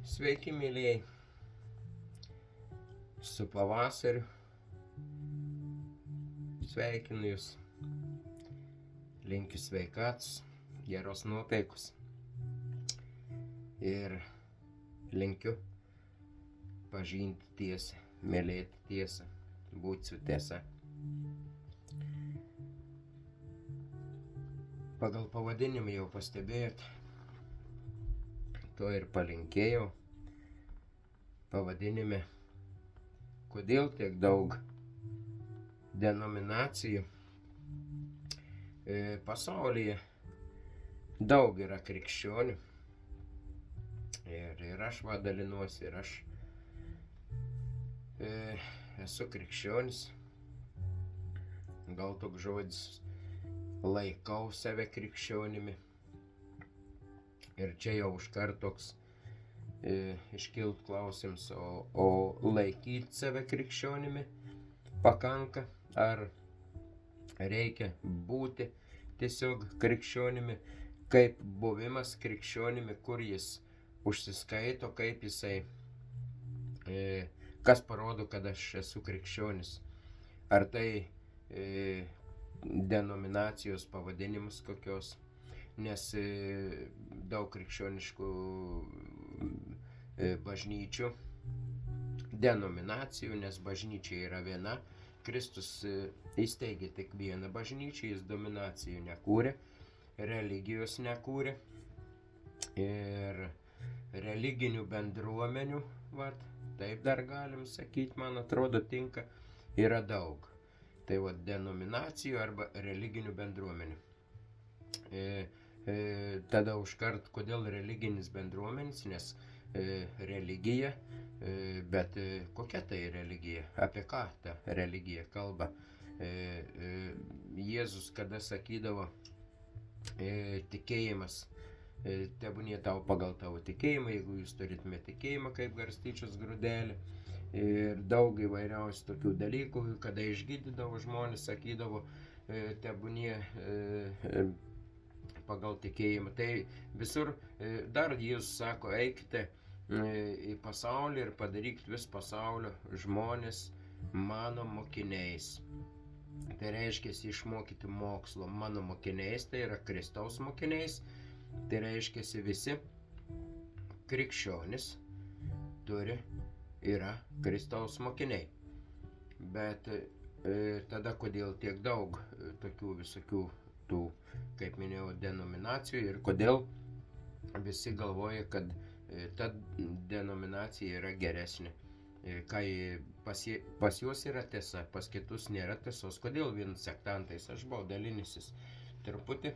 Sveiki, mėlyjei, su pavasariu, sveikinu jūs, linkiu sveikatos, geros nuotaikos ir linkiu pažinti tiesą, mylėti tiesą, būti su tiesa. Pagal pavadinimą jau pastebėjot, to ir palinkėjau pavadinime. Kodėl tiek daug denominacijų pasaulyje? Daug yra krikščionių ir aš dalinuosi, ir aš esu krikščionis. Gal toks žodis, laikau save krikščionimi. Ir čia jau užkart toks iškilt klausimas, o laikyti save krikščionimi pakanka, ar reikia būti tiesiog krikščionimi, kaip buvimas krikščionimi, kur jis užsiskaito, kaip jisai, kas parodo, kad aš esu krikščionis. Ar tai denominacijos pavadinimus kokios, nes daug krikščioniškų bažnyčių, denominacijų, nes bažnyčia yra viena. Kristus įsteigė tik vieną bažnyčią, jis dominacijų nekūrė, religijos nekūrė ir religinių bendruomenių, taip dar galim sakyti, man atrodo tinka, yra daug. Tai denominacijų arba religinių bendruomenių. Tada užkart, kodėl religinis bendruomenis, nes religija, bet kokia tai religija, apie ką ta religija kalba. Jėzus kada sakydavo, tikėjimas, tebūnie tau pagal tavo tikėjimą, jeigu jūs turėtume tikėjimą kaip garstyčios grūdelį, ir daug įvairiausių tokių dalykų, kada išgydydavo žmonės, sakydavo, tebūnie pagal tikėjimą. Tai visur dar Jėzus sako, eikite į pasaulį ir padarykite vis pasaulio žmonės mano mokiniais. Tai reiškia išmokyti mokslo mano mokiniais, tai yra Kristaus mokiniais. Tai reiškia visi krikščionis yra Kristaus mokiniai. Bet tada kodėl tiek daug tokių visokių tų, kaip minėjau, denominacijų ir kodėl visi galvoja, kad ta denominacija yra geresnė. Kai pas juos yra tiesa, pas kitus nėra tiesos. Kodėl vien sektantais? Aš buvau dalinysis truputį,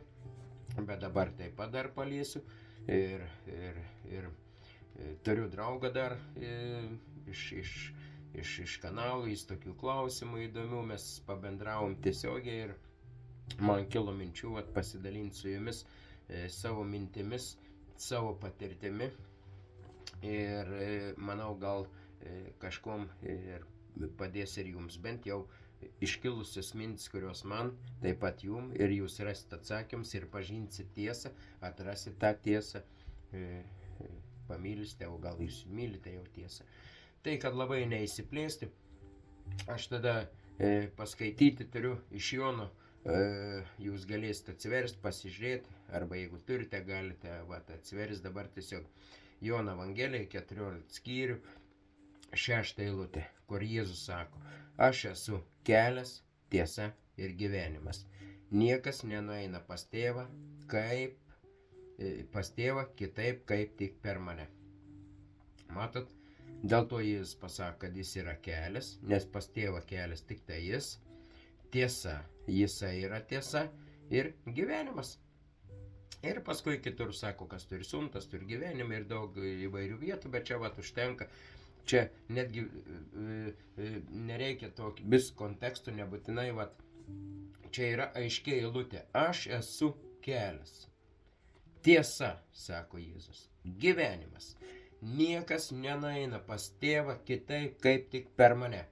bet dabar taip pat dar paliesiu. Ir turiu draugą dar iš kanalų, jis tokių klausimų įdomių, mes pabendravom tiesiogiai ir man kilo minčių pasidalinti su jumis savo mintimis, savo patirtimi ir manau gal kažkom ir padės ir jums, bent jau iškilusios mintis, kurios man, taip pat jums, ir jūs rasite atsakymus ir pažinsite tiesą, atrasite tą tiesą, pamylysite, o gal jūs mylite jau tiesą. Tai, kad labai neįsiplėsti, aš tada paskaityti turiu iš Jono, jūs galėsite atsiversti, pasižiūrėti, arba jeigu turite, galite atsiversti dabar tiesiog Jono Evangeliją, 14 skyrių, 6 eilutė, kur Jėzus sako, aš esu kelias, tiesa ir gyvenimas. Niekas nenueina pas tėvą kitaip, kaip tik per mane. Matot, dėl to Jėzus pasako, kad jis yra kelias, nes pas tėvą kelias tik tai jis. Tiesa, jisai yra tiesa ir gyvenimas. Ir paskui kitur sako, kas turi sūnų, tas turi gyvenimą ir daug įvairių vietų, bet čia užtenka. Čia netgi nereikia tokį vis kontekstų, nebūtinai, čia yra aiškiai eilutė. Aš esu kelias. Tiesa, sako Jėzus, gyvenimas. Niekas nenueina pas tėvą kitaip, kaip tik per mane.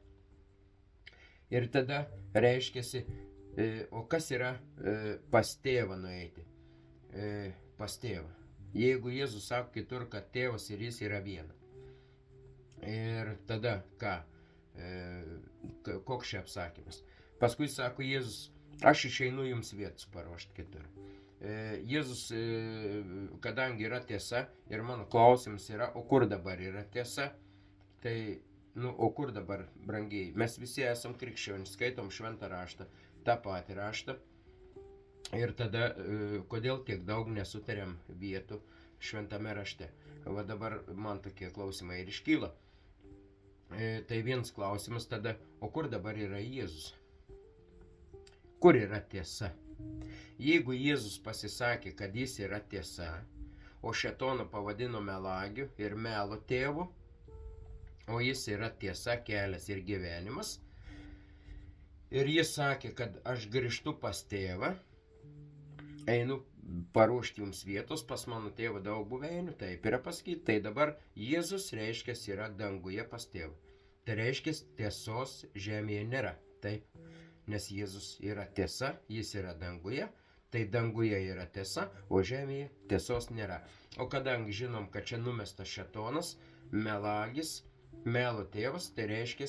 Ir tada reiškiasi, o kas yra pas tėvą nueiti? Pas tėvą. Jeigu Jėzus sako kitur, kad tėvas ir jis yra viena. Ir tada ką? Koks čia apsakymas? Paskui sako Jėzus, aš išeinu jums vietos paruošti kitur. Jėzus, kadangi yra tiesa ir mano klausimas yra, o kur dabar yra tiesa, tai, o kur dabar, brangiai, mes visi esam krikščionys, skaitom šventą raštą, tą patį raštą. Ir tada, kodėl tiek daug nesutariam vietų šventame rašte? Va dabar man tokie klausimai ir iškyla. Tai vienas klausimas tada, o kur dabar yra Jėzus? Kur yra tiesa? Jeigu Jėzus pasisakė, kad jis yra tiesa, o šėtoną pavadino melagiu ir melo tėvu, o jis yra tiesa, kelias ir gyvenimas, ir jis sakė, kad aš grįžtu pas tėvą, einu paruošti jums vietos, pas mano tėvą daug buveinių, taip yra pasakyti, tai dabar Jėzus reiškia yra danguje pas tėvą. Tai reiškia tiesos žemėje nėra, taip, nes Jėzus yra tiesa, jis yra danguje, tai danguje yra tiesa, o žemėje tiesos nėra. O kadangi žinom, kad čia numestas šėtonas, melagis, melo tėvas, tai reiškia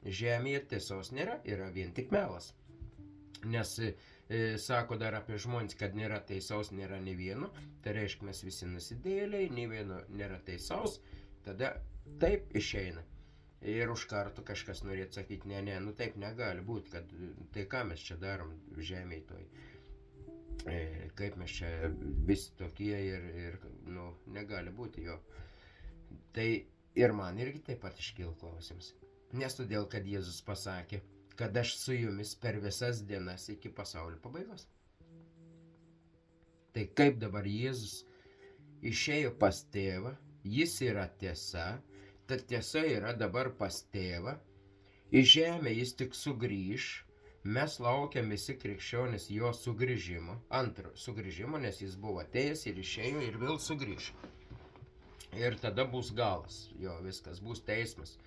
žemėje tiesos nėra, yra vien tik melas. Nes sako dar apie žmonės, kad nėra teisaus, nėra nei vieno, tai reiškia mes visi nusidėliai, nei vieno nėra teisaus, tada taip išeina. Ir už karto kažkas norėtų sakyti, ne, taip negali būti, kad tai ką mes čia darom žemėje toj, kaip mes čia visi tokie ir negali būti jo. Tai ir man irgi taip pat iškyla klausimas, nes todėl, kad Jėzus pasakė, kad aš su jumis per visas dienas iki pasaulio pabaigos. Tai kaip dabar Jėzus išėjo pas tėvą, jis yra tiesa, ta tiesa yra dabar pas tėvą, į žemę jis tik sugrįž, mes laukiam visi krikščionys jo sugrįžimo, antro sugrįžimo, nes jis buvo atėjęs ir išėjo ir vėl sugrįž. Ir tada bus galas, jo viskas, bus teismas.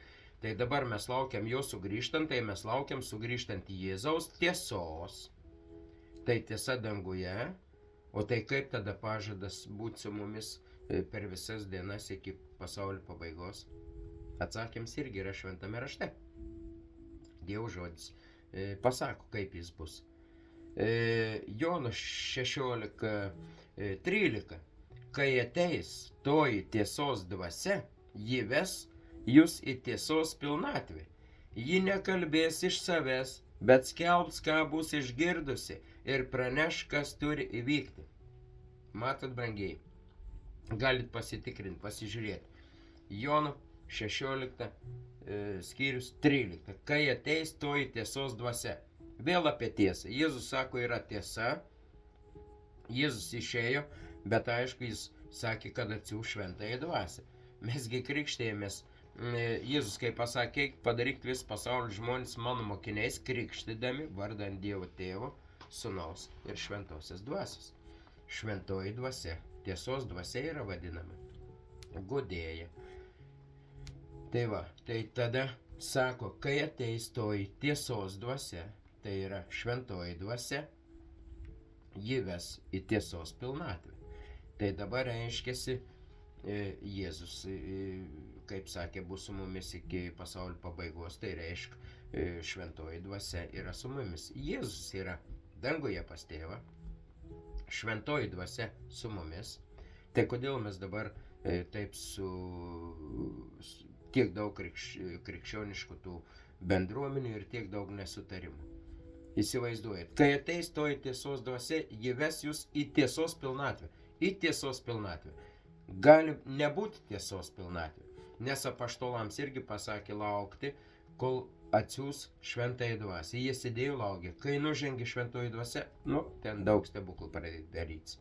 Tai dabar mes laukiam jo sugrįžtant, tai mes laukiam sugrįžtant Jėzaus tiesos. Tai tiesa danguje, o tai kaip tada pažadas būti su mumis per visas dienas iki pasaulio pabaigos? Atsakymas irgi yra šventame rašte. Dievo žodis pasako, kaip jis bus. Jono 16:13. Kai ateis toji tiesos dvasia, ji ves jūs į tiesos pilnatvę. Ji nekalbės iš savęs, bet skelbs, ką bus išgirdusi ir praneš, kas turi įvykti. Matot, brangiai, galit pasitikrinti, pasižiūrėti. Jono 16 skyrius 13. Kai ateis toji tiesos dvasia. Vėl apie tiesą. Jėzus sako, yra tiesa. Jėzus išėjo, bet aišku, jis sakė, kad atsiųs šventąją dvasią. Mesgi krikštėjomės. Jėzus, kai pasakė, padaryk vis pasaulio žmonės mano mokiniais, krikštydami vardant Dievo Tėvo, Sūnaus ir Šventosios dvasios. Šventoji dvasia, tiesos dvasia yra vadinama guodėja. Tai va, tai tada sako, kai ateis toji tiesos dvasia, tai yra šventoji dvasia, ji ves į tiesos pilnatvę. Tai dabar reiškiasi, Jėzus, kaip sakė, bus su mumis iki pasaulio pabaigos, tai reiškia, šventoji dvasia yra su mumis. Jėzus yra danguje pas tėvą, šventoji dvasia su mumis. Tai kodėl mes dabar taip su tiek daug krikščioniškų tų bendruomenių ir tiek daug nesutarimų? Įsivaizduojat, kai ateis toji tiesos dvasia, ji ves jūs į tiesos pilnatvę. Į tiesos pilnatvę. Gali nebūti tiesos pilnatvė, nes apaštalams irgi pasakė laukti, kol atsiųs šventąją dvasią. Jie sėdėjo laukė. Kai nužengė šventoji dvasia, ten daug stebuklų pradėjo daryti.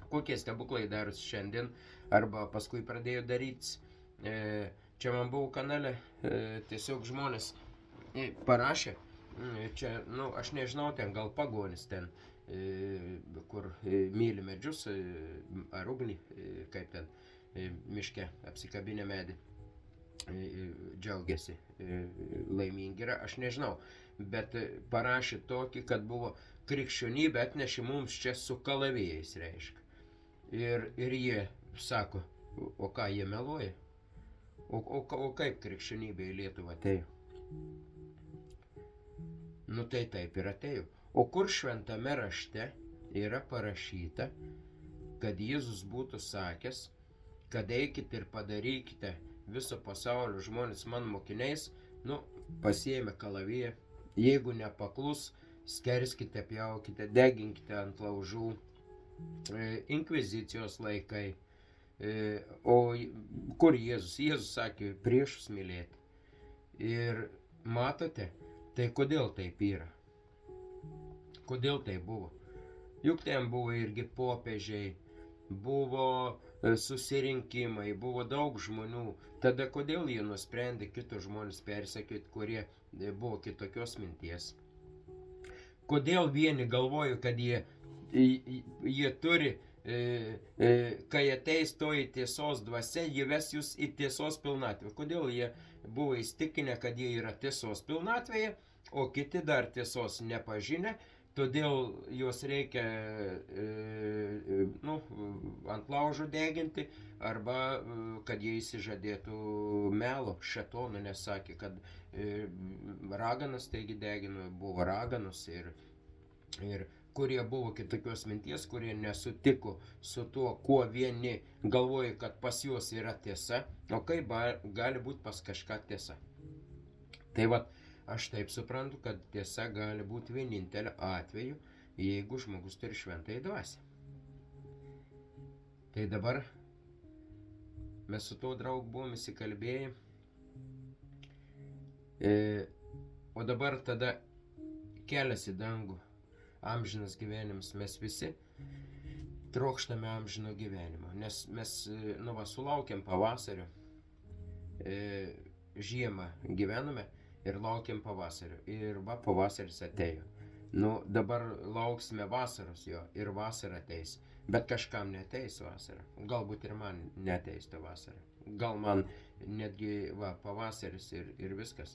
Kokie stebuklai darosi šiandien, arba paskui pradėjo daryti. Čia man buvo kanale, tiesiog žmonės parašė, čia, aš nežinau, ten gal pagonis ten, kur myli medžius ar ugnį, kaip ten miške apsikabinę medį, džiaugiasi, laimingi yra, aš nežinau, bet parašė tokį, kad buvo krikščionybė atnešė mums čia su kalavėjais, reiškia. Ir jie sako, o ką jie meluoja? O kaip krikščionybė į Lietuvą atėjo? Nu tai taip ir atėjo. O kur šventame rašte yra parašyta, kad Jėzus būtų sakęs, kad eikite ir padarykite viso pasaulio žmonės man mokiniais, nu, pasiėmė kalaviją, jeigu nepaklus, skerskite, pjaukite, deginkite ant laužų, inkvizicijos laikai. O kur Jėzus? Jėzus sakė, priešus mylėti. Ir matote, tai kodėl taip yra? Kodėl tai buvo? Juk ten buvo irgi popiežiai, buvo susirinkimai, buvo daug žmonių. Tada kodėl jie nusprendė kitus žmonės persekioti, kurie buvo kitokios minties? Kodėl vieni galvojo, kad jie turi, kai ateis toji tiesos dvasia, jie ves jūs į tiesos pilnatvę. Kodėl jie buvo įstikinę, kad jie yra tiesos pilnatvėje, o kiti dar tiesos nepažinę, todėl juos reikia ant laužo deginti, arba kad jie įsižadėtų melo, šėtono, nes sakė, kad raganas, taigi degino, buvo raganos ir kurie buvo kitokios minties, kurie nesutiko su tuo, kuo vieni galvoja, kad pas juos yra tiesa, o kaip gali būti pas kažką tiesa. Tai vat, aš taip suprantu, kad tiesa gali būti vienintelio atveju, jeigu žmogus turi šventąją dvasią. Tai dabar mes su tuo draugu buvom įsikalbėję, o dabar tada kelias į dangų. Amžinas gyvenimas, mes visi trokštame amžino gyvenimo, nes mes sulaukiam pavasario, žiemą gyvename ir laukiam pavasario, ir va pavasaris atėjo. Dabar lauksime vasaros jo, ir vasara ateis, bet kažkam neteis vasara, galbūt ir man neteis ta vasara, gal man netgi pavasaris ir viskas.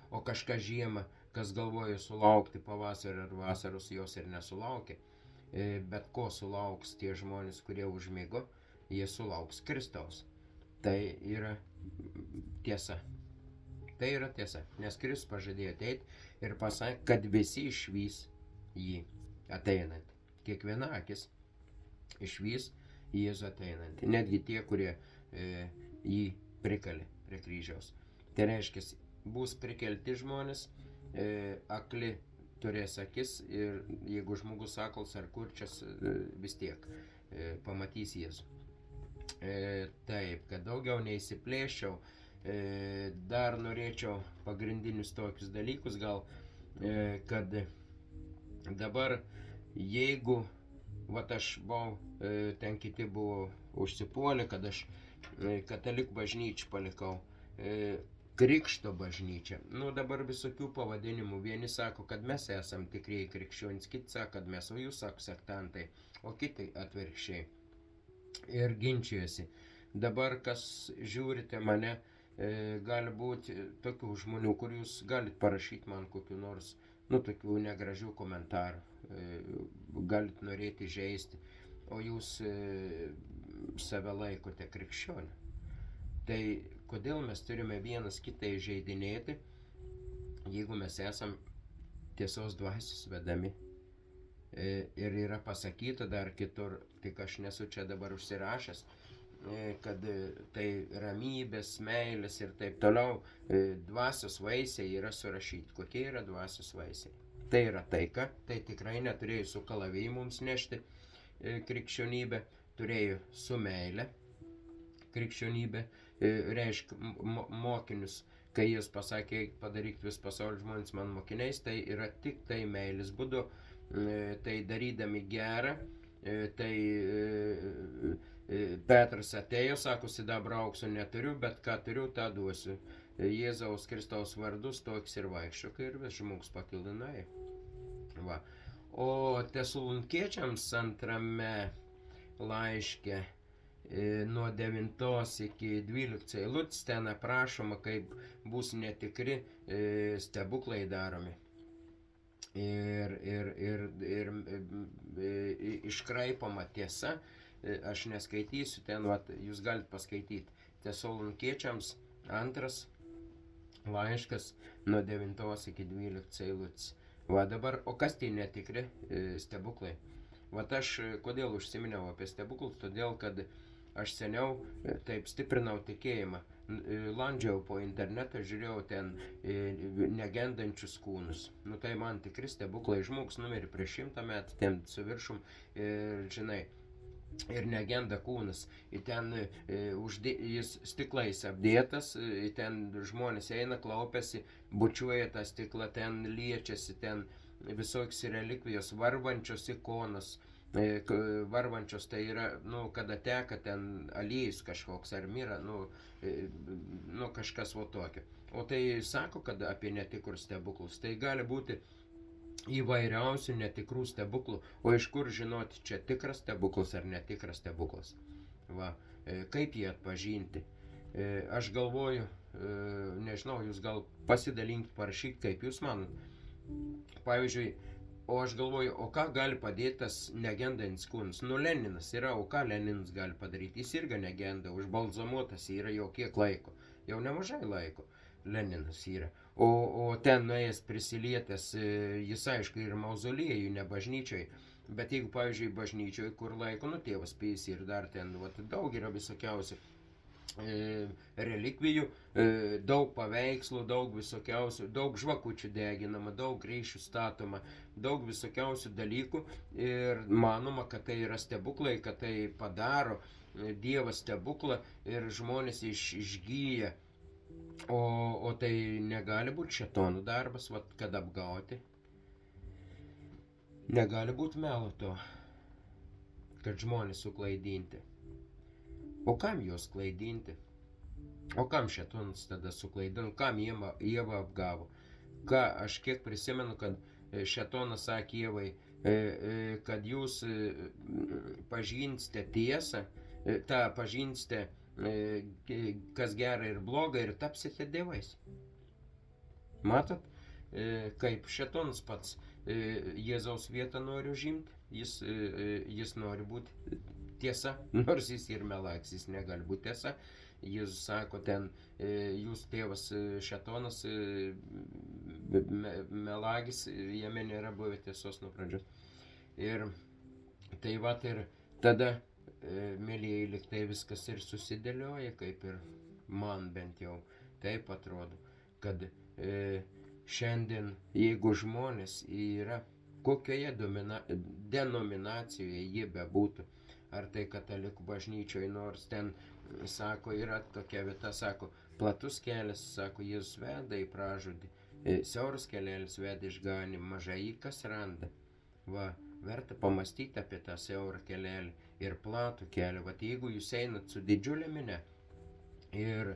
O kažkas žiemą, kas galvoja sulaukti pavasario ar vasaros, jos ir nesulaukia. Bet ko sulauks tie žmonės, kurie užmigo, jie sulauks Kristaus. Tai yra tiesa. Tai yra tiesa, nes Kristus pažadėjo ateiti ir pasakė, kad visi išvys jį ateinantį. Kiekviena akis išvys Jėzų ateinantį. Netgi tie, kurie jį prikalė prie kryžiaus. Tai reiškia, bus prikelti žmonės, akli turės akis ir jeigu žmogus aklas ar kurčias, vis tiek pamatys Jėzų. Taip, kad daugiau neįsiplėščiau, dar norėčiau pagrindinius tokius dalykus gal, kad dabar jeigu, aš buvau, ten kiti buvo užsipuolę, kad aš katalikų bažnyčią palikau, Krikšto bažnyčia. Dabar visokių pavadinimų. Vieni sako, kad mes esam tikrieji krikščionys, kiti sako, kad mes, o jūs sako sektantai, o kiti atvirkščiai. Ir ginčiasi. Dabar, kas žiūrite mane, gali būti tokių žmonių, kur jūs galite parašyti man kokiu nors, tokių negražių komentarų. Galite norėti žeisti, o jūs save laikote krikščioniu. Tai kodėl mes turime vienas kitą įžeidinėti, jeigu mes esam tiesos dvasios vedami? Ir yra pasakyta dar kitur, tik aš nesu čia dabar užsirašęs, kad tai ramybės, meilės ir taip toliau, dvasios vaisiai yra surašyti. Kokie yra dvasios vaisiai? Tai yra taika, tai tikrai neturėjo su kalavijai mums nešti krikščionybę, turėjo su meile krikščionybė. Reiškia mokinius, kai jis pasakė, padarykit vis pasaulio žmonės man mokiniais, tai yra tik tai meilės būdu, tai darydami gerą, tai Petras atėjo, sako, sidabro aukso neturiu, bet ką turiu, tą duosiu. Jėzaus Kristaus vardus toks ir vaikščiok ir vis žmogus pakildinai. O Tesalonikiečiams antrame laiške nuo 9 iki 12 eilutės ten aprašoma, kaip bus netikri stebuklai daromi. ir iškraipama tiesa. Aš neskaitysiu ten, vat, jūs galite paskaityti. Tesalonikiečiams 2 laiškas nuo 9 iki 12 eilutės. Va dabar, o kas tai netikri stebuklai? Vat aš kodėl užsiminiau apie stebuklus, todėl kad aš seniau taip stiprinau tikėjimą. Landžiau po internetą, žiūrėjau ten negendančius kūnus. Nu tai man tikri stebuklai, žmogus numirė prieš 100 metų, ten su viršum, žinai, ir negenda kūnas. Ir ten jis stiklais apdėtas, ten žmonės eina, klaupiasi, bučiuoja tą stiklą, ten liečiasi, ten visokios relikvijos, varvančios ikonos. Varvančios tai yra, nu, kada teka ten aliejus kažkoks ar mira, nu kažkas va tokio. O tai sako, kad apie netikrus stebuklus. Tai gali būti įvairiausių netikrų stebuklų. O iš kur žinoti, čia tikras stebuklas ar netikras stebuklas? Va, kaip jį atpažinti? Aš galvoju, nežinau, jūs gal pasidalinkit, parašykit, kaip jūs manot. Pavyzdžiui, o aš galvoju, o ką gali padėti tas negendantis kūnas? Nu, Leninas yra, o ką Leninas gali padaryti? Jis irgi negenda, užbalzamuotas yra jau kiek laiko, jau nemažai laiko Leninas yra. O ten nuėjęs prisilietęs, jis aišku ir mauzoliejui, ne bažnyčiai, bet jeigu, pavyzdžiui, bažnyčiai, kur laiko, nu, tėvas Pijus ir dar ten, vat, daug yra visokiausių relikvijų, daug paveikslų, daug visokiausių, daug žvakučių deginama, daug ryšių statoma, daug visokiausių dalykų ir manoma, kad tai yra stebuklai, kad tai padaro Dievas stebuklą ir žmonės išgyja. O tai negali būti šėtonų darbas, vat, kad apgauti. Negali būti melo to, kad žmonės suklaidinti. O kam juos klaidinti? O kam šėtonas tada suklaidino? Kam Ievą apgavo? Ką aš kiek prisimenu, kad šėtonas sakė Ievai, kad jūs pažinsite tiesą, tą pažinsite, kas gera ir bloga, ir tapsite dievais. Matot, kaip šėtonas pats Jėzaus vietą nori užimti, jis nori būti tiesa, nors jis ir melagis, jis negali būti tiesa. Jėzus sako ten, jūs tėvas šėtonas, melagis, jame nėra buvę tiesos nuo pradžios. Ir tai vat ir tada, mėlyjei, liktai viskas ir susidėlioja, kaip ir man bent jau taip atrodo, kad šiandien, jeigu žmonės yra kokioje denominacijoje jie bebūtų, ar tai katalikų bažnyčioje, nors ten, sako, yra tokia vieta, sako, platus kelias, sako, Jėzus veda į pražūdį, siauras kelelis veda išganimą, mažai kas randa. Va, verta pamastyti apie tą siaurą kelelį ir platų kelią. Vat jeigu jūs einat su didžiulė mine ir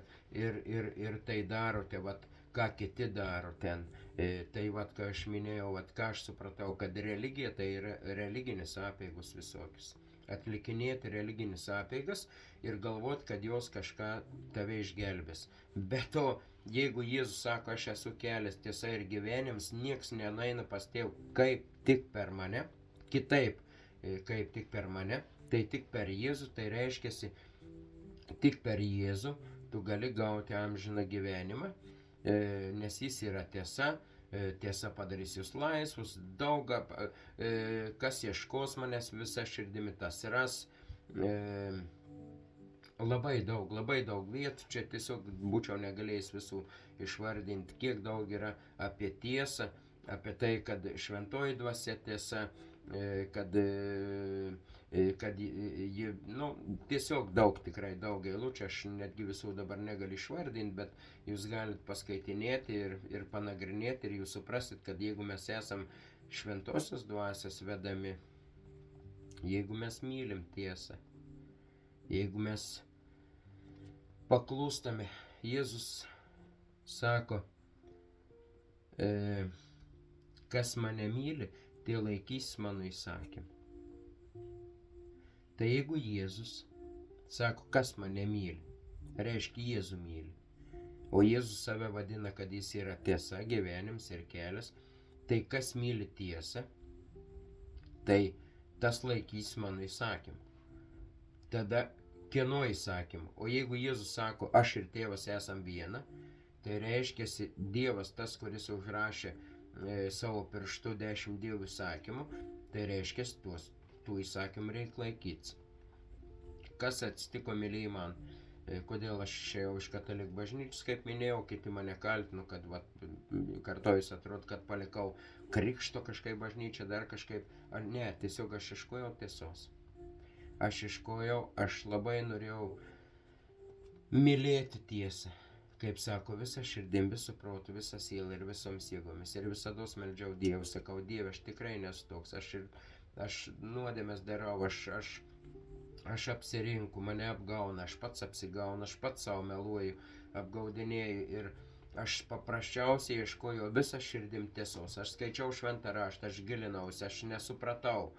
tai darote, vat, ką kiti daro ten, tai vat, ką aš minėjau, vat, ką aš supratau, kad religija tai yra religinis apeigus visokius. Atlikinėti religinis apeigas ir galvoti, kad jos kažką tave išgelbės. Be to, jeigu Jėzus sako, aš esu kelias, tiesa ir gyvenimas, nieks nenueina pas tėvą kaip tik per mane, kitaip kaip tik per mane, tai tik per Jėzų, tai reiškiasi, tik per Jėzų tu gali gauti amžiną gyvenimą, nes jis yra tiesa. Tiesa padarys jūs laisvus, daug, kas ieškos manęs visą širdimi, tas ras. Labai daug vietų, čia tiesiog būčiau negalėjęs visų išvardinti, kiek daug yra apie tiesą, apie tai, kad šventoji dvasia tiesa, kad ji, nu, tiesiog daug, tikrai daug eilučių, aš netgi visų dabar negaliu išvardinti, bet jūs galite paskaitinėti ir panagrinėti ir jūs suprasit, kad jeigu mes esam šventosios dvasios vedami, jeigu mes mylim tiesą, jeigu mes paklūstame, Jėzus sako, kas mane myli, tai laikys mano įsakymą. Tai jeigu Jėzus sako, kas mane myli, reiškia Jėzų myli, o Jėzus save vadina, kad jis yra tiesa, gyvenimas ir kelias, Tai kas myli tiesą, tai tas laikys mano įsakymą. Tada kieno įsakymą? O jeigu Jėzus sako, aš ir tėvas esam viena, tai reiškia Dievas tas, kuris užrašė savo pirštu 10 dievų įsakymų, tai reiškia tų įsakymų reikia laikytis. Kas atsitiko, mylėjai, man? Kodėl aš išėjau iš katalikų bažnyčios, kaip minėjau, kiti mane kaltino, kad kartojus atrodo, kad palikau krikšto kažkaip bažnyčią, dar kažkaip, ar ne, tiesiog aš ieškojau tiesos. Aš labai norėjau mylėti tiesą. Kaip sako, visą širdim, visų protų, visą sielą ir visoms jėgomis. Ir visados meldžiau Dievą, sakau, Dieve, aš tikrai nesu toks, aš nuodėmes darau, aš apsirinku, mane apgauna, aš pats apsigaunu, aš pats savo meluoju, apgaudinėju ir aš paprasčiausiai ieškojau visą širdim tiesos. Aš skaičiau šventą raštą, aš gilinausi, aš nesupratau.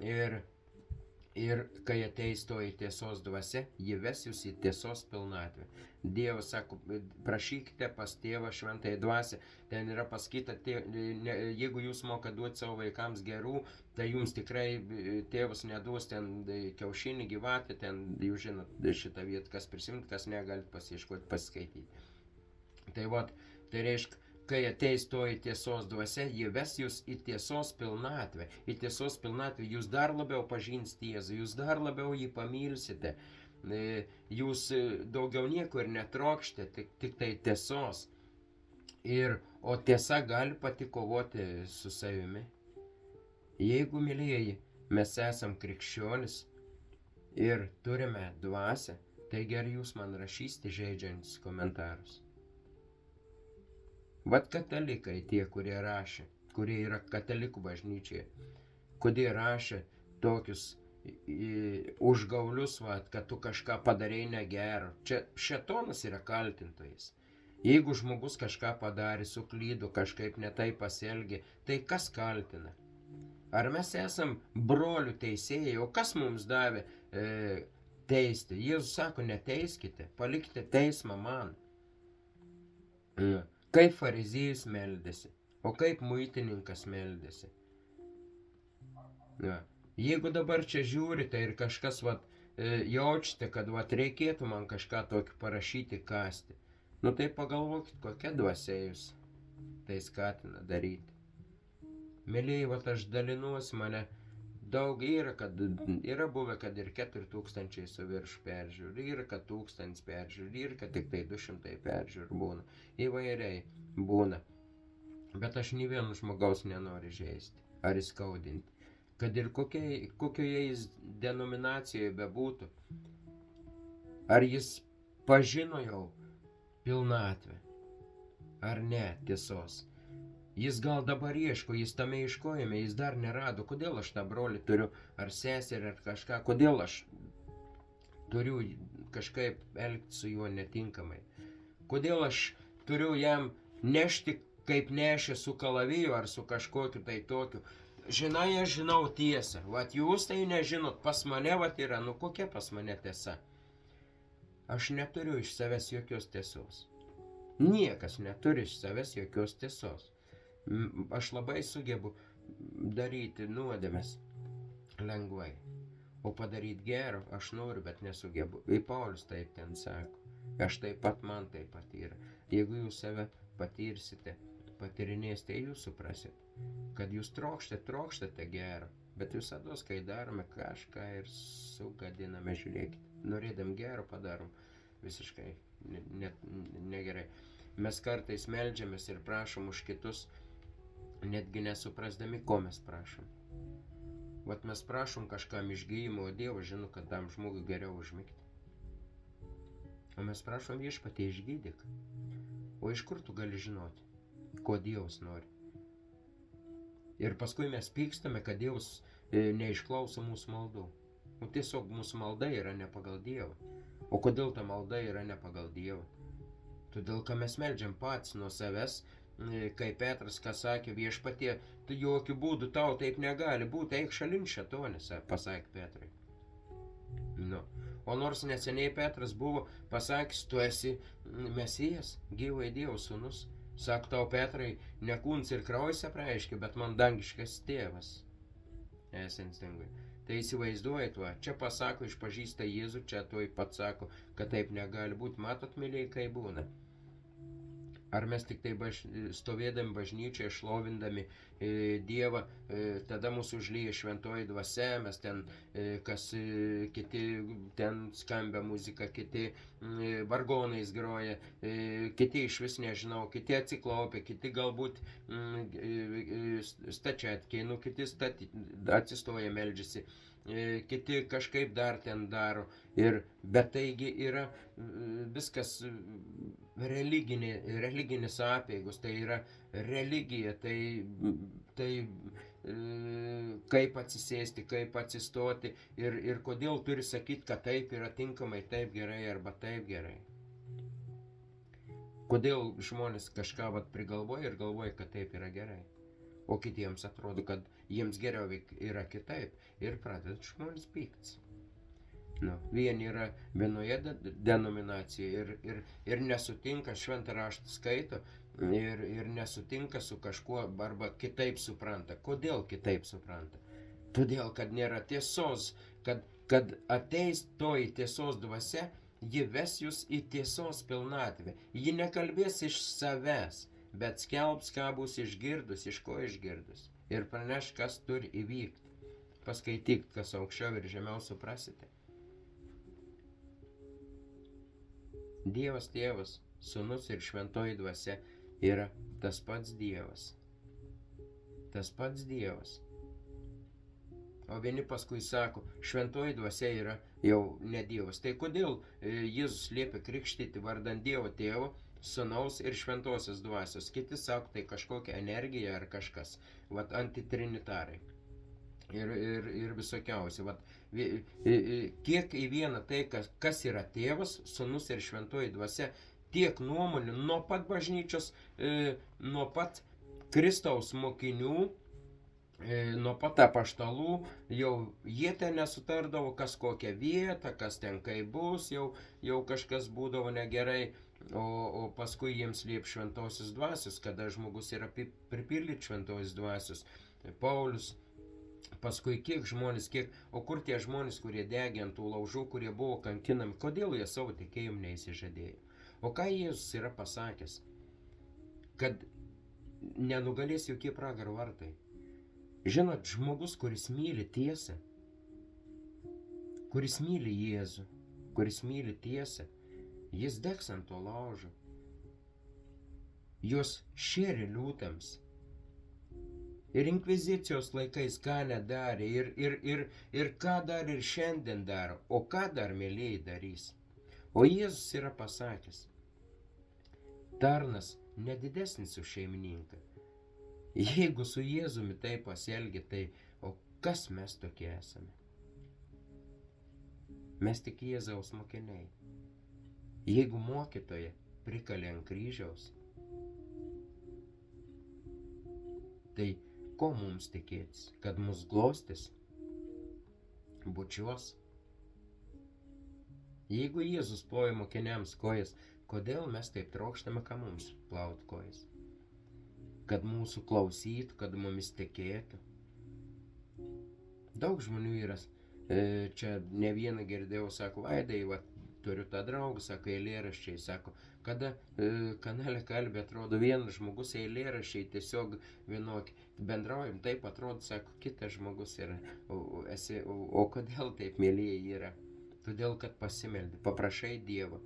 Ir kai ateis toji tiesos dvasia, ji ves jūs į tiesos pilnatvę. Dievas sako, prašykite pas tėvą šventąją dvasią, ten yra pasakyta, jeigu jūs moka duoti savo vaikams gerų, tai jums tikrai tėvas neduos ten kiaušinį, gyvatę, ten jūs žinot šitą vietą, kas prisimti, kas negalit pasiieškoti, pasiskaityti. Tai reiškia, kai ateis toji tiesos dvasia, ji ves jūs į tiesos pilnatvę. Į tiesos pilnatvę jūs dar labiau pažinsite Jėzų, jūs dar labiau jį pamilsite. Jūs daugiau nieko ir netrokšite, tik tai tiesos. O tiesa gali pati kovoti su savimi. Jeigu, mylėjai, mes esam krikščionis ir turime dvasią, tai gerai jūs man rašysite žeidžiančius komentarus. Vat katalikai tie, kurie rašė, kurie yra katalikų bažnyčioje, kurie rašė tokius užgaulius, kad tu kažką padarei negero. Čia šėtonas yra kaltintojas. Jeigu žmogus kažką padarė, suklydo, kažkaip netai pasielgė, tai kas kaltina? Ar mes esam brolių teisėjai, o kas mums davė teisti? Jėzus sako, neteiskite, palikite teismą man. Kaip fariziejus meldėsi, o kaip muitininkas meldėsi. Jeigu dabar čia žiūrite ir kažkas jaučiate, kad reikėtų man kažką tokį parašyti, kasti, tai pagalvokit, kokia dvasia jūs tai skatina daryti. Mėlėjai, aš dalinuosi, mane daug yra buvę, kad ir 4000 su virš peržiūrų, yra kad 1000 peržiūrų, yra kad tik tai 200 peržiūrų būna. Įvairiai būna. Bet aš nė vieno žmogaus nenoriu žeisti ar įskaudinti. Kad ir kokioje jis denominacijoje bebūtų. Ar jis pažino jau pilnatvę, ar ne tiesos. Jis gal dabar ieško, jis tame ieškojame, jis dar nerado, kodėl aš tą brolį turiu, ar seserį, ar kažką, kodėl aš turiu kažkaip elgti su juo netinkamai. Kodėl aš turiu jam nešti, kaip nešė su kalaviju ar su kažkokiu tai tokiu. Žinai, aš žinau tiesą, jūs tai nežinot, pas mane yra, kokia pas mane tiesa. Aš neturiu iš savęs jokios tiesos. Niekas neturi iš savęs jokios tiesos. Aš labai sugebu daryti nuodėmes lengvai, o padaryti gero aš noriu, bet nesugebu. Paulius taip ten sako, man taip pat yra. Jeigu jūs save patirsite, patyrinėsite, jūs suprasit, kad jūs trokštate gero, bet visada, kai darome kažką ir sugadiname, žiūrėkite, norėdam gero padarom visiškai negerai. Mes kartais meldžiamės ir prašom už kitus, netgi nesuprasdami, ko mes prašom. Mes prašom kažkam išgyjimo, o Dievas žino, kad tam žmogui geriau užmigti. O mes prašom Viešpatie, išgydyk. O iš kur tu gali žinoti, ko Dievas nori? Ir paskui mes pykstame, kad Dievas neišklauso mūsų maldų. Tiesiog mūsų malda yra ne pagal Dievą. O kodėl ta malda yra ne pagal Dievą? Todėl, kad mes meldžiam pats nuo savęs, kaip Petras, ką sakė, Viešpatie, tu jokių būdų tau taip negali būti, eik šalin šėtonis, pasakė Petrui. O nors neseniai Petras buvo pasakęs, tu esi Mesijas, gyvojo Dievo sūnus, Sako tau, Petrai, ne kūnas ir kraujas apreiškia, bet man dangiškas tėvas esant danguje. Tai įsivaizduojat, va, čia pasako, išpažįsta Jėzų, čia tuoj pat sako, kad taip negali būti. Matot, mėlyje, kai būna. Ar mes tik tai stovėdami bažnyčioje, šlovindami Dievą, tada mūsų užlyja šventoji dvasia, mes ten, kiti ten skambia muzika, kiti vargonais groja, kiti iš vis nežinau, kiti atsiklaupia, kiti galbūt stačiatkiai, kiti atsistoja, meldžiasi. Kiti kažkaip dar ten daro, bet taigi yra viskas religinis apeigos, tai yra religija, tai kaip atsisėsti, kaip atsistoti ir kodėl turi sakyti, kad taip yra tinkamai, taip gerai arba taip gerai. Kodėl žmonės kažką prigalvoja ir galvoja, kad taip yra gerai, o kitiems atrodo, kad jiems geriau yra kitaip ir pradeda žmonės pyktis. Vieni yra vienoje denominacijoje ir nesutinka, šventą raštą skaito ir nesutinka su kažkuo arba kitaip supranta. Kodėl kitaip supranta? Todėl, kad nėra tiesos, kad ateis toji tiesos dvasia, ji ves jūs į tiesos pilnatvę. Ji nekalbės iš savęs, bet skelbs, ką bus išgirdus, iš ko išgirdus. Ir praneš, kas turi įvykti. Paskaityk, kas aukščiau ir žemiau suprasite. Dievas tėvas, sūnus ir šventoji dvasia yra tas pats Dievas. Tas pats Dievas. O vieni paskui sako, šventoji dvasia yra jau ne Dievas. Tai kodėl Jėzus liepia krikštyti vardant Dievo tėvo, sūnaus ir šventosios dvasios? Kiti sako, tai kažkokia energija ar kažkas. Antitrinitarai. Ir visokiausi. Kiek į vieną tai, kas yra tėvas, sūnus ir šventoji dvasia, tiek nuomonių nuo pat bažnyčios, nuo pat Kristaus mokinių, nuo pat apaštalų, jau jie ten nesutardavo, kas kokią vietą, kas ten kaip bus, jau kažkas būdavo negerai, o paskui jiems liep šventosios dvasios, kada žmogus yra pripildyti šventosios dvasios. Paulius, paskui o kur tie žmonės, kurie degė ant tų laužų, kurie buvo kankinami, kodėl jie savo tikėjimą neįsižadėjo? O ką Jėzus yra pasakęs? Kad nenugalės jokie pragaro vartai. Žinot, žmogus, kuris myli tiesą, kuris myli Jėzų, kuris myli tiesą, jis degs ant to laužo. Jos šėrė liūtams. Ir inkvizicijos laikais ką nedarė, ir ką dar ir šiandien daro, o ką dar mėlyjei darys. O Jėzus yra pasakęs, tarnas nedidesnis už šeimininką. Jeigu su Jėzumi taip pasielgia, tai o kas mes tokie esame? Mes tik Jėzaus mokiniai. Jeigu mokytoja prikalė ant kryžiaus, tai ko mums tikėtis? Kad mus glostys, bučiuos? Jeigu Jėzus ploja mokiniams kojas, kodėl mes taip trokštame, ką mums plaut kojas? Kad mūsų klausytų, kad mumis tikėtų. Daug žmonių yra, čia ne vieną girdėjau, sako, Vaidai, turiu tą draugą, sako, eilėraščiai, sako, kada kanale kalbė, atrodo, vienas žmogus, eilėraščiai tiesiog vienokie, bendraujam, taip atrodo, sako, kitas žmogus yra, o kodėl taip mėlyje yra? Todėl, kad pasimeldi, paprašai Dievo,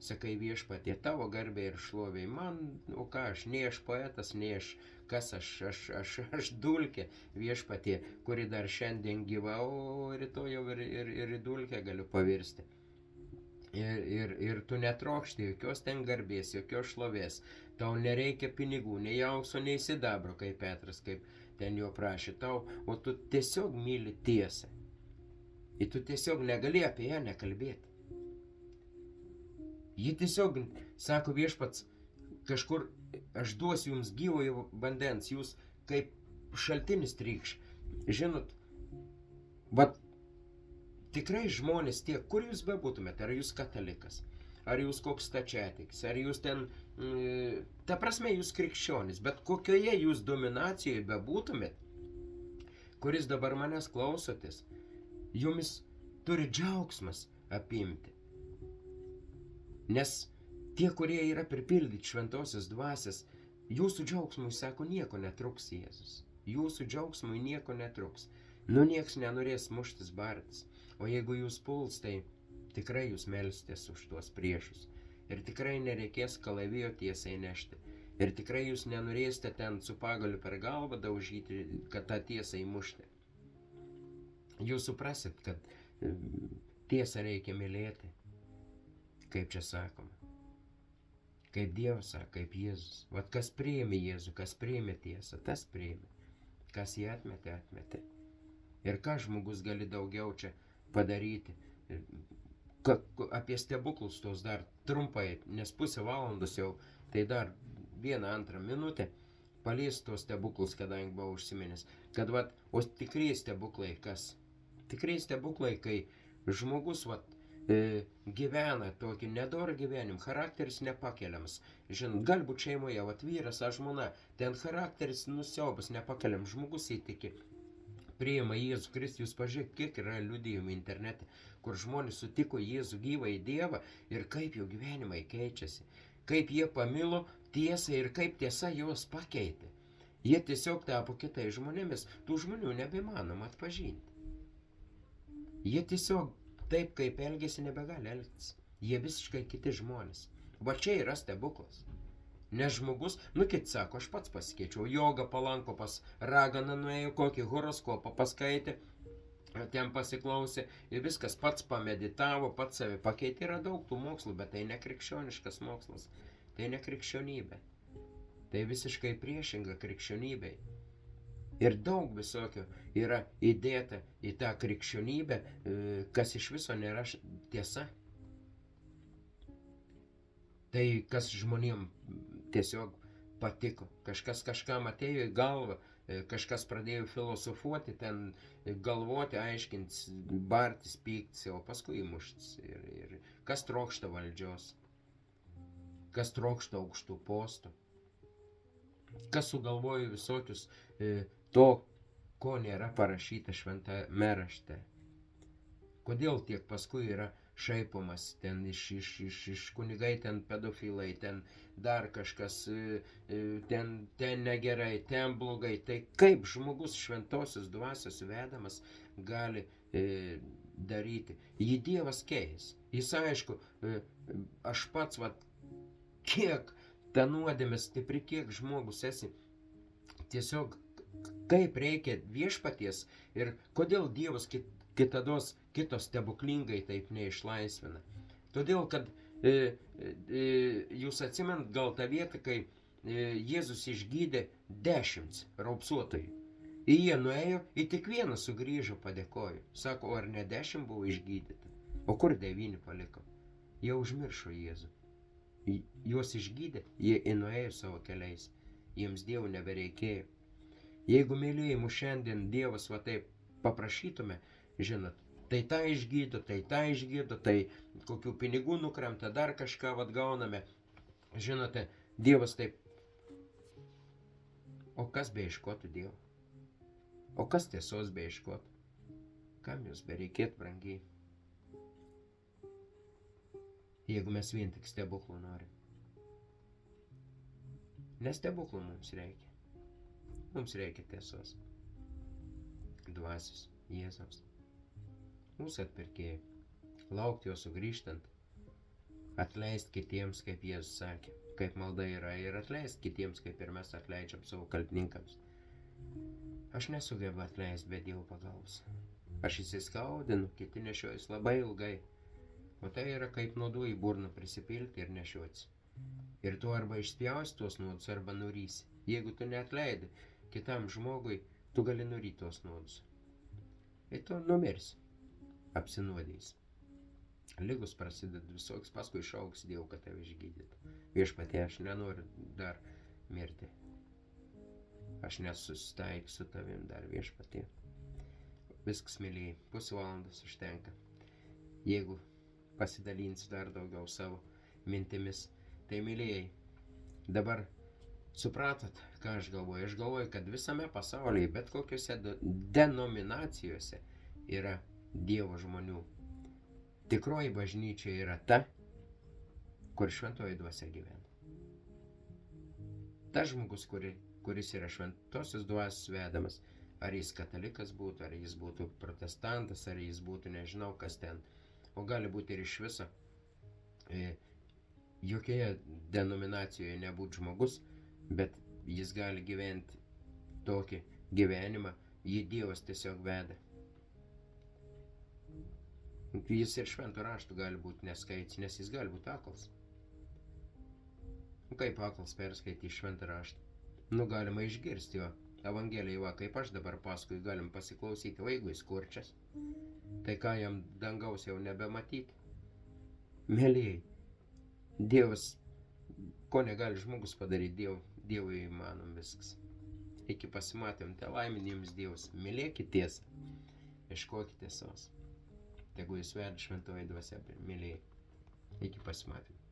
sakai viešpatie, tavo garbė ir šloviai, man, o ką aš, nei aš poetas, nei aš, kas aš dulkė viešpatie, kuri dar šiandien gyva, o rytoj jau ir į dulkę galiu pavirsti. Ir tu netrokšti jokios ten garbės, jokios šlovės, tau nereikia pinigų, nei aukso, nei sidabro, kaip Petras, kaip ten jo prašė tau, o tu tiesiog myli tiesą. Ir tu tiesiog negali apie ją nekalbėti. Ji tiesiog, sako viešpats, kažkur aš duosiu jums gyvojo vandens, jūs kaip šaltinis trykš. Žinot, tikrai žmonės tiek, kur jūs bebūtumėte, ar jūs katalikas, ar jūs koks stačiatiks, ar jūs ten, ta prasme jūs krikščionis, bet kokioje jūs dominacijoje bebūtumėt, kuris dabar manęs klausotės, jumis turi džiaugsmas apimti. Nes tie, kurie yra pripildyti šventosios dvasios, jūsų džiaugsmui, sako, nieko netruks Jėzus. Jūsų džiaugsmui nieko netruks. Nieks nenorės muštis bartis. O jeigu jūs puls, tai tikrai jūs melsitės už tuos priešus. Ir tikrai nereikės kalavijo tiesai nešti. Ir tikrai jūs nenorėsite ten su pagaliu per galvą daužyti, kad tą tiesą įmušti. Jūs suprasit, kad tiesą reikia mylėti. Kaip čia sakoma. Kaip Dievas sako, kaip Jėzus. Vat kas priėmė Jėzų, kas priėmė tiesą, tas priėmė. Kas jį atmetė, atmetė. Ir ką žmogus gali daugiau čia padaryti. Apie stebuklus tos dar trumpai, nes pusę valandos jau, tai dar 1-2 minutę palies tos stebuklus, kadangi buvau užsiminęs. Kad vat, o tikrai stebuklai kas? Tikrai stebuklai, kai žmogus vat, gyvena tokį nedorą gyvenimą, charakteris nepakeliamas. Žinot, galbūt šeimoje, vat vyras ar žmona, ten charakteris nusiaubas nepakeliamas, žmogus įtiki. Priima Jėzų Kristų, jūs pažiūrėk, kiek yra liudijimų internete, kur žmonės sutiko Jėzų gyvąjį Dievą ir kaip jų gyvenimai keičiasi. Kaip jie pamilo tiesą ir kaip tiesa juos pakeitė. Jie tiesiog tapo kitais žmonėmis, tų žmonių nebemanoma atpažinti. Jie tiesiog taip, kaip elgėsi, nebegali elgtis. Jie visiškai kiti žmonės. Va čia yra stebuklas. Nes žmogus, kiti sako, aš pats pasikeičiau, jogą palanko pas raganą nuėjo, kokį horoskopą paskaitė, ten pasiklausė ir viskas pats pameditavo, pats save pakeitė. Yra daug tų mokslų, bet tai ne krikščioniškas mokslas, tai ne krikščionybė. Tai visiškai priešinga krikščionybei. Ir daug visokio yra įdėta į tą krikščionybę, kas iš viso nėra tiesa. Tai kas žmonėm tiesiog patiko. Kažkas kažkam atėjo į galvą, kažkas pradėjo filosofuoti, ten galvoti, aiškintis, bartis, pyktis, o paskui įmuštis. Ir kas trokšta valdžios, kas trokšta aukštų postų, kas sugalvojo visokius to, ko nėra parašyta šventame rašte. Kodėl tiek paskui yra šaipomas, ten iš kunigai, ten pedofilai, ten dar kažkas, ten negerai, ten blogai. Tai kaip žmogus šventosios dvasios vedamas gali daryti? Jį Dievas keis. Jis aišku, aš pats, kiek ta nuodėmė stipri, kiek žmogus esi, tiesiog kaip reikia viešpaties ir kodėl Dievas kitados kitos stebuklingai taip neišlaisvina. Todėl, kad jūs atsimint gal tą vietą, kai Jėzus išgydė 10 raupsuotojų. Ir jie nuėjo, ir tik vienas sugrįžo, padėkojo. Sako, ar ne 10 buvo išgydyta? O kur 9 paliko? Jie užmiršo Jėzų. Juos išgydė, jie nuėjo savo keliais. Jiems Dievo nebereikėjo. Jeigu mylėjimu šiandien Dievas taip paprašytume, žinot, tai tą išgydo, tai kokių pinigų nukremta, dar kažką gauname. Žinote, Dievas taip. O kas beieškotų Dievo? O kas tiesos beieškotų? Kam jūs bereikėt, brangiai? Jeigu mes vien tik stebuklų norim. Ne stebuklų mums reikia. Mums reikia tiesos. Dvasios, Jėzaus. Mūsų atpirkėjai. Laukti jo sugrįžtant. Atleist kitiems, kaip Jėzus sakė. Kaip malda yra. Ir atleist kitiems, kaip ir mes atleidžiam savo kaltininkams. Aš nesugebu atleisti be Dievo pagalbos. Aš įsiskaudinu, kiti nešiojas labai ilgai. O tai yra kaip nuodų į burną prisipilti ir nešiotis. Ir tu arba išspjausi tuos nuodus, arba nurysi. Jeigu tu neatleidi kitam žmogui, tu gali nuryti tuos nuodus. Ir tu numirsi, apsinuodys. Lygus prasideda visoks, paskui šauks Dievu, kad tave išgydytų. Viešpatie, aš nenoriu dar mirti. Aš nesusitaiksiu su tavim dar, viešpatie. Viskas, mylėjai, pusvalandos užtenka. Jeigu pasidalinsi dar daugiau savo mintimis. Tai mylėjai, dabar supratot, ką aš galvoju? Aš galvoju, kad visame pasaulyje, bet kokiuose denominacijose yra Dievo žmonių. Tikroji bažnyčia yra ta, kur šventoji dvasia gyvena. Tas žmogus, kuris yra šventosios dvasios vedamas, ar jis katalikas būtų, ar jis būtų protestantas, ar jis būtų nežinau kas ten, o gali būti ir iš viso jokioje denominacijoje nebūtų žmogus, bet jis gali gyventi tokį gyvenimą, jį Dievas tiesiog veda. Jis ir švento rašto gali būti neskaitęs, nes jis gali būti aklas. Kaip aklas perskaityti šventą raštą? Galima išgirsti jo Evangeliją, va, kaip aš dabar paskui galim pasiklausyti, o jeigu jis kurčias, tai ką jam dangaus jau nebematyti? Mėlyjei, Dievas, ko negali žmogus padaryti, Dievui įmanom viskas. Iki pasimatėm, te laiminė jums Dievas, mylėkit tiesą, ieškokit tiesos. Tegu jūs veda šventoji dvasia, mylėjai. Iki pasimatėm.